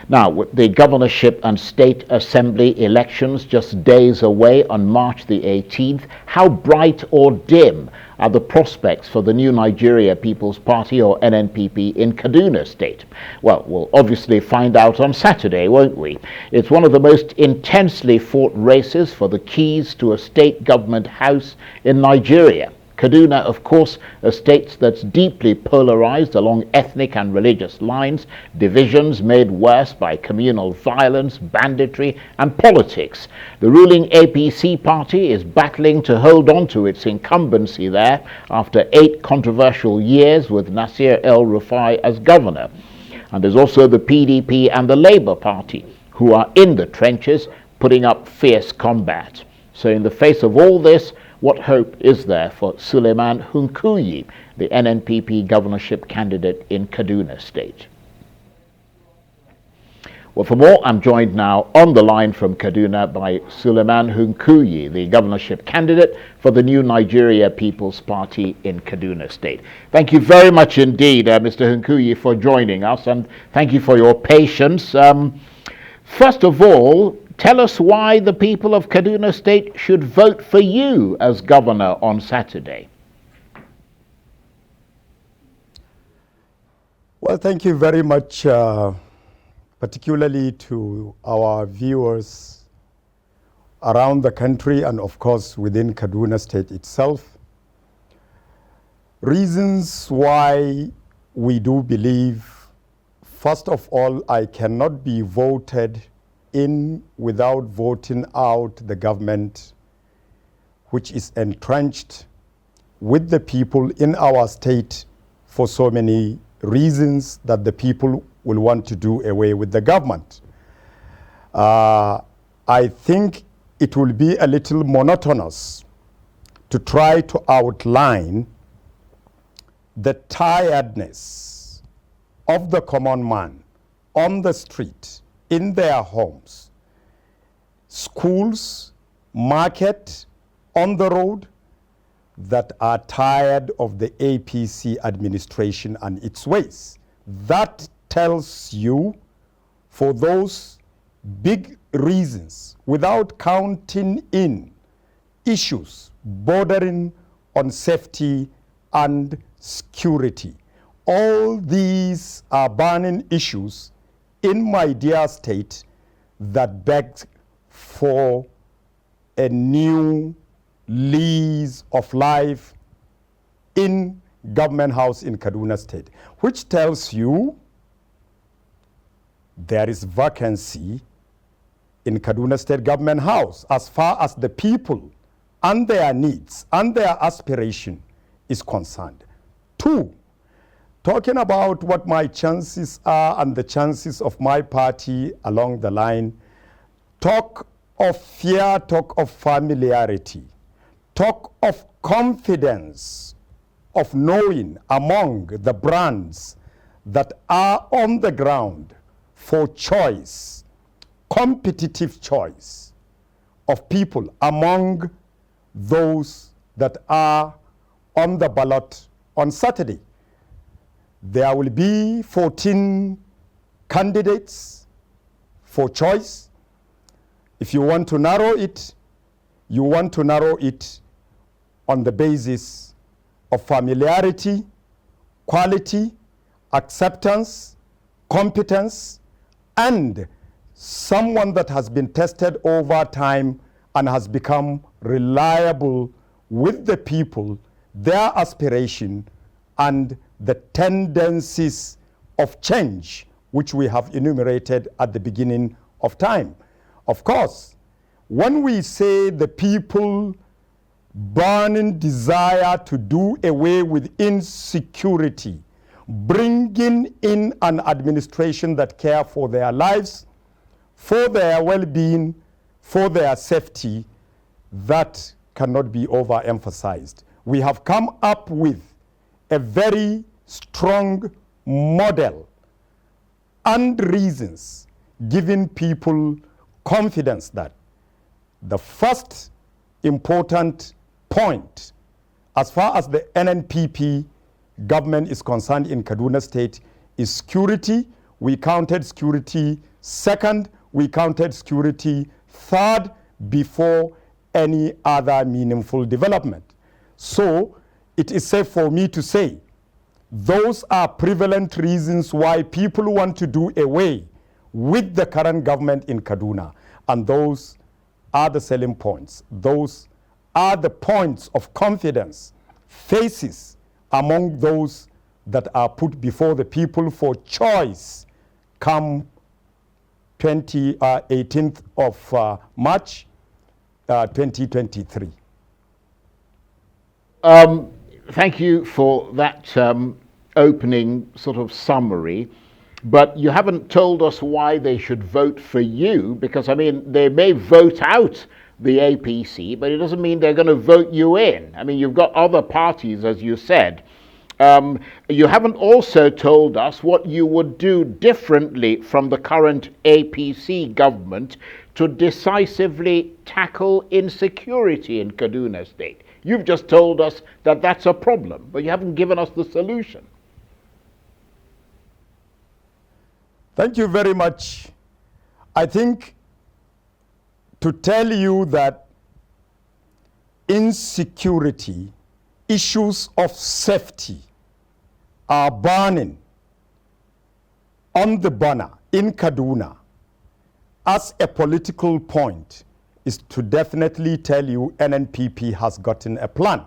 Now, with the governorship and state assembly elections just days away on March the 18th, how bright or dim are the prospects for the new Nigeria People's Party, or NNPP, in Kaduna State? Well, we'll obviously find out on Saturday, won't we? It's one of the most intensely fought races for the keys to a state government house in Nigeria. Kaduna, of course, a state that's deeply polarized along ethnic and religious lines, divisions made worse by communal violence, banditry, and politics. The ruling APC party is battling to hold on to its incumbency there after 8 controversial years with Nasir El-Rufai as governor. And there's also the PDP and the Labour Party, who are in the trenches, putting up fierce combat. So in the face of all this, what hope is there for Suleiman Hunkuyi, the NNPP governorship candidate in Kaduna State? Well, for more, I'm joined now on the line from Kaduna by Suleiman Hunkuyi, the governorship candidate for the new Nigeria People's Party in Kaduna State. Thank you very much indeed, Mr. Hunkuyi, for joining us, and thank you for your patience. First of all, tell us why the people of Kaduna State should vote for you as governor on Saturday. Well, thank you very much, particularly to our viewers around the country and, of course, within Kaduna State itself. Reasons why we do believe, first of all, I cannot be voted in without voting out the government which is entrenched with the people in our state for so many reasons that the people will want to do away with the government. I think it will be a little monotonous to try to outline the tiredness of the common man on the street, in their homes, schools, market, on the road, that are tired of the APC administration and its ways. That tells you, for those big reasons, without counting in issues bordering on safety and security. All these are burning issues in my dear state that begs for a new lease of life in government house in Kaduna State, which tells you there is vacancy in Kaduna State government house as far as the people and their needs and their aspiration is concerned. 2, talking about what my chances are and the chances of my party along the line, talk of fear, talk of familiarity, talk of confidence, of knowing among the brands that are on the ground for choice, competitive choice of people among those that are on the ballot on Saturday. There will be 14 candidates for choice. If you want to narrow it, you want to narrow it on the basis of familiarity, quality, acceptance, competence, and someone that has been tested over time and has become reliable with the people, their aspiration, and the tendencies of change which we have enumerated at the beginning of time. Of course, when we say the people burning desire to do away with insecurity, bringing in an administration that care for their lives, for their well-being, for their safety, that cannot be overemphasized. We have come up with a very strong model and reasons giving people confidence that the first important point as far as the NNPP government is concerned in Kaduna State is security. we counted security second, we counted security third before any other meaningful development. So it is safe for me to say those are prevalent reasons why people want to do away with the current government in Kaduna, and those are the selling points. Those are the points of confidence, faces among those that are put before the people for choice come 18th of March 2023. Thank you for that opening sort of summary, but you haven't told us why they should vote for you, because, I mean, they may vote out the APC, but it doesn't mean they're going to vote you in. I mean, you've got other parties, as you said. You haven't also told us what you would do differently from the current APC government to decisively tackle insecurity in Kaduna State. You've just told us that that's a problem, but you haven't given us the solution. Thank you very much. I think to tell you that insecurity, issues of safety are burning on the banner in Kaduna as a political point is to definitely tell you NNPP has gotten a plan.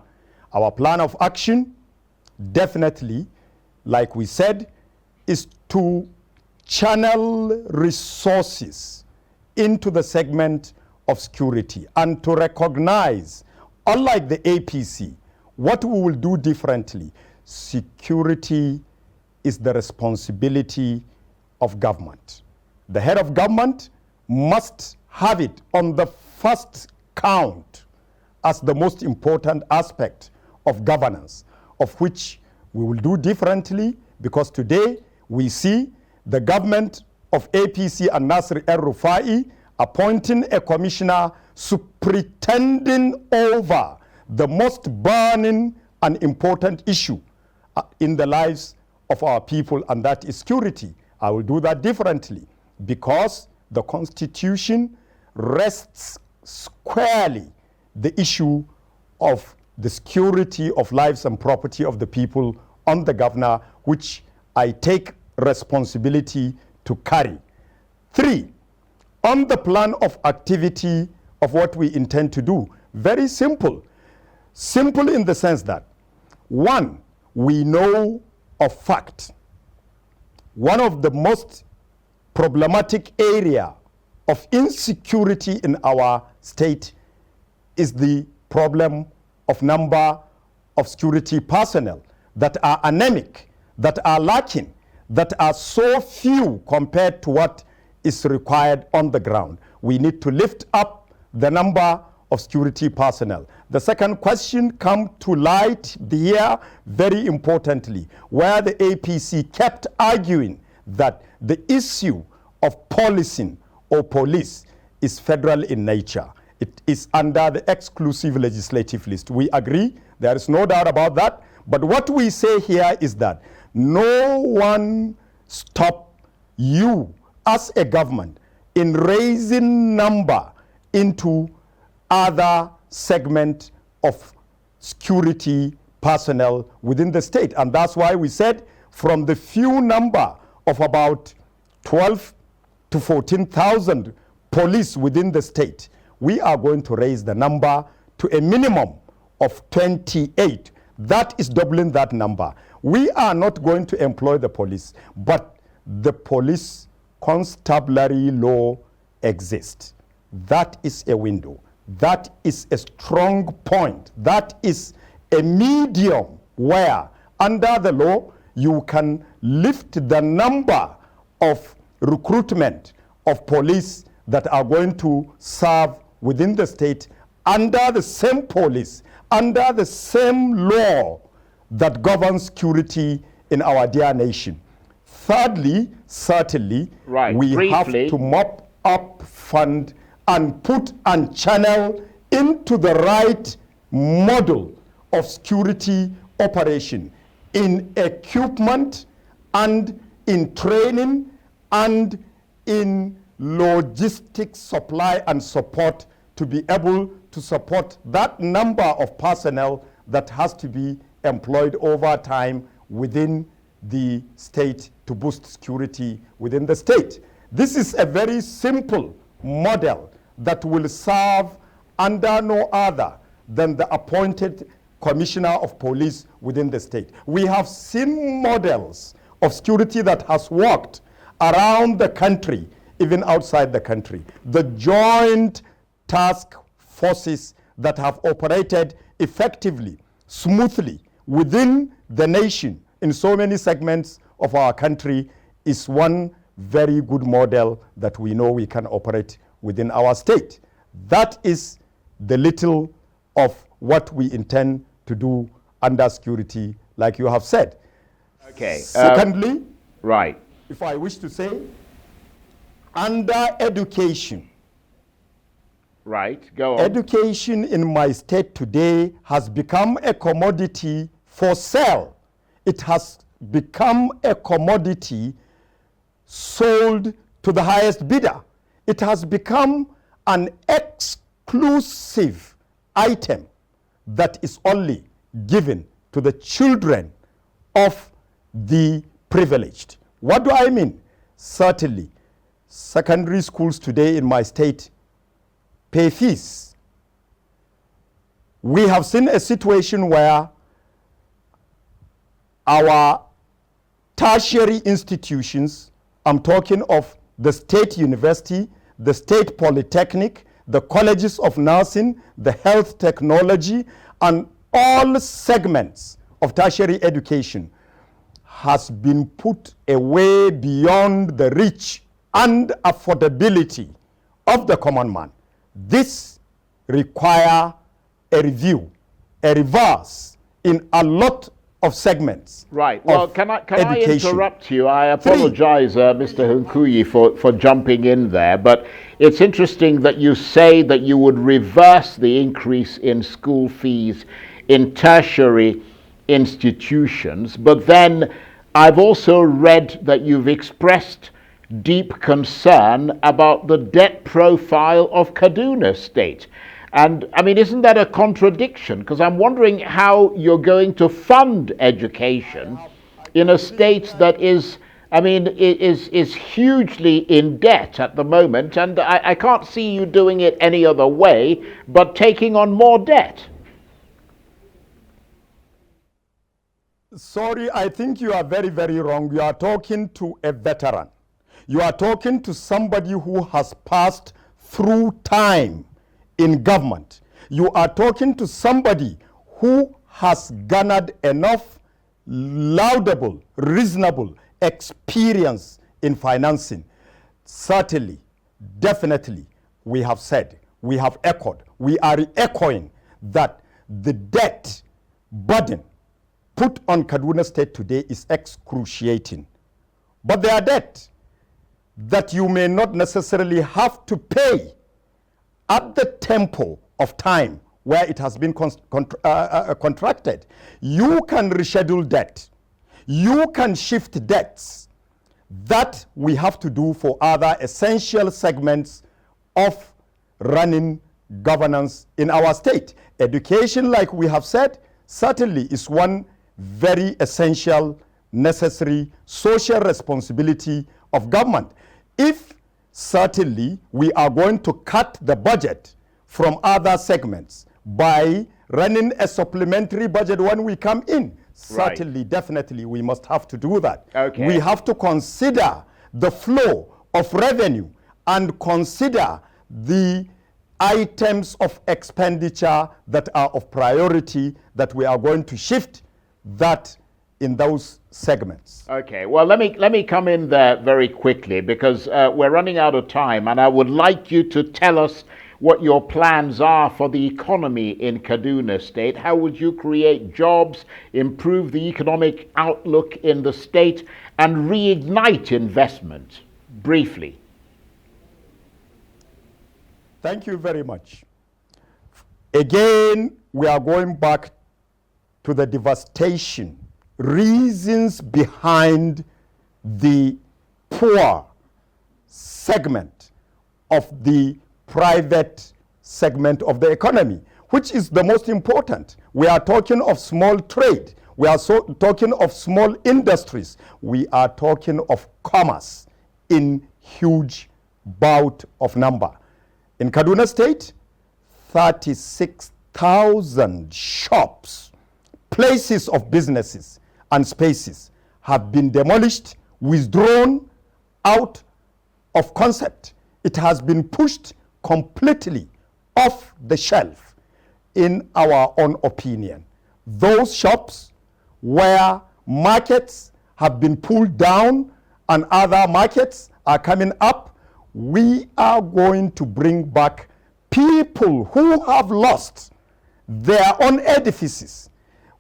Our plan of action, definitely, like we said, is to channel resources into the segment of security and to recognize, unlike the APC, what we will do differently. Security is the responsibility of government. The head of government must have it on the first count as the most important aspect of governance, of which we will do differently, because today we see the government of APC and Nasir El-Rufai appointing a commissioner pretending over the most burning and important issue in the lives of our people, and that is security. I will do that differently because the Constitution rests squarely the issue of the security of lives and property of the people on the governor, which I take responsibility to carry. 3, on the plan of activity of what we intend to do, very simple. Simple in the sense that, 1, we know of fact, one of the most problematic area of insecurity in our state is the problem of number of security personnel that are anemic, that are lacking, that are so few compared to what is required on the ground. We need to lift up the number of security personnel. The second question come to light here very importantly, where the APC kept arguing that the issue of policing or police is federal in nature. It is under the exclusive legislative list. We agree, there is no doubt about that. But what we say here is that no one stop you as a government in raising number into other segment of security personnel within the state. And that's why we said from the few number of about 12 to 14,000 police within the state, we are going to raise the number to a minimum of 28. That is doubling that number. We are not going to employ the police, but the police constabulary law exists. That is a window. That is a strong point. That is a medium where under the law you can lift the number of recruitment of police that are going to serve within the state under the same police, under the same law that governs security in our dear nation. Thirdly, certainly, we have to mop up, fund, and put and channel into the right model of security operation in equipment and in training and in logistics supply and support to be able to support that number of personnel that has to be employed over time within the state to boost security within the state. This is a very simple model that will serve under no other than the appointed commissioner of police within the state. We have seen models of security that has worked around the country, even outside the country. The joint task forces that have operated effectively, smoothly within the nation in so many segments of our country is one very good model that we know we can operate within our state. That is the little of what we intend to do under security, like you have said. Okay. Secondly, right. if I wish to say, under education. Right, go on. Education in my state today has become a commodity for sale. It has become a commodity sold to the highest bidder. It has become an exclusive item that is only given to the children of the privileged. What do I mean? Certainly, secondary schools today in my state pay fees. We have seen a situation where our tertiary institutions, I'm talking of the state university, the state polytechnic, the colleges of nursing, the health technology, and all segments of tertiary education has been put away beyond the reach and affordability of the common man. This requires a review, a reverse in a lot of segments. Right. Well, can I interrupt you? I 3, apologize, Mr. Hunkuyi, for jumping in there, but it's interesting that you say that you would reverse the increase in school fees in tertiary institutions, but then I've also read that you've expressed deep concern about the debt profile of Kaduna State. And I mean, isn't that a contradiction? Because I'm wondering how you're going to fund education in a state that is, I mean, is hugely in debt at the moment, and I can't see you doing it any other way but taking on more debt. Sorry, I think you are very, very wrong. You are talking to a veteran. You are talking to somebody who has passed through time in government. You are talking to somebody who has garnered enough laudable, reasonable experience in financing. Certainly, definitely, we have said, we have echoed, we are echoing that the debt burden put on Kaduna State today is excruciating. But there are debt that you may not necessarily have to pay at the tempo of time where it has been contracted. You can reschedule debt. You can shift debts. That we have to do for other essential segments of running governance in our state. Education, like we have said, certainly is one very essential, necessary social responsibility of government. If certainly we are going to cut the budget from other segments by running a supplementary budget when we come in, certainly, definitely, we must have to do that. Okay. We have to consider the flow of revenue and consider the items of expenditure that are of priority that we are going to shift that in those segments. Okay, well, let me come in there very quickly because we're running out of time, and I would like you to tell us what your plans are for the economy in Kaduna State. How would you create jobs, improve the economic outlook in the state, and reignite investment? Briefly. Thank you very much. Again, we are going back to the devastation, reasons behind the poor segment of the private segment of the economy, which is the most important. We are talking of small trade. We are talking of small industries. We are talking of commerce in huge bout of number. In Kaduna State, 36,000 shops, places of businesses and spaces have been demolished, withdrawn out of concept. It has been pushed completely off the shelf, in our own opinion. Those shops where markets have been pulled down and other markets are coming up, we are going to bring back people who have lost their own edifices.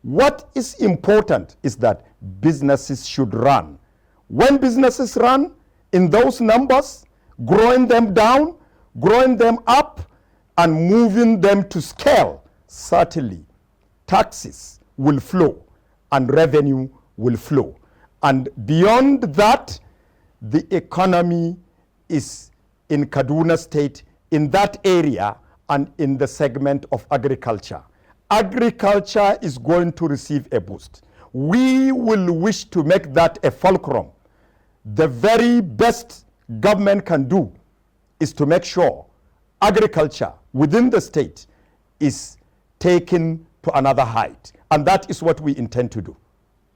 What is important is that businesses should run. When businesses run in those numbers, growing them down, growing them up, and moving them to scale, certainly taxes will flow and revenue will flow. And beyond that, the economy is in Kaduna State, in that area, and in the segment of agriculture. Agriculture is going to receive a boost. We will wish to make that a fulcrum. The very best government can do is to make sure agriculture within the state is taken to another height. And that is what we intend to do.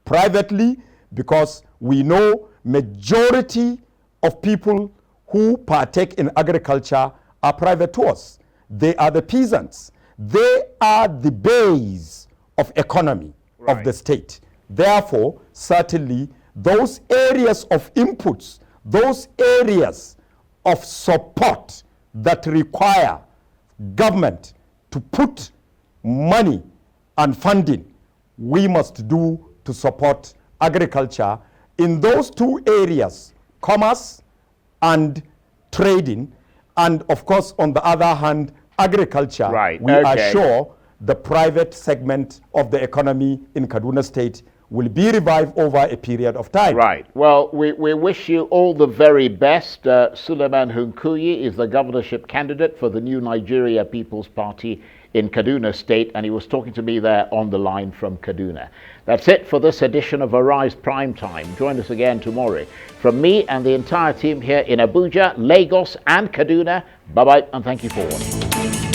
Privately, because we know majority of people who partake in agriculture are privateers. They are the peasants. They are the base of economy of the state. Therefore, certainly, those areas of inputs, those areas of support that require government to put money and funding, we must do to support agriculture in those two areas, commerce and trading, and of course, on the other hand, agriculture. We are sure the private segment of the economy in Kaduna State will be revived over a period of time. Right. Well, we wish you all the very best. Suleiman Hunkuyi is the governorship candidate for the New Nigeria People's Party in Kaduna State, and he was talking to me there on the line from Kaduna. That's it for this edition of Arise Prime Time. Join us again tomorrow. From me and the entire team here in Abuja, Lagos and Kaduna, bye-bye and thank you for watching.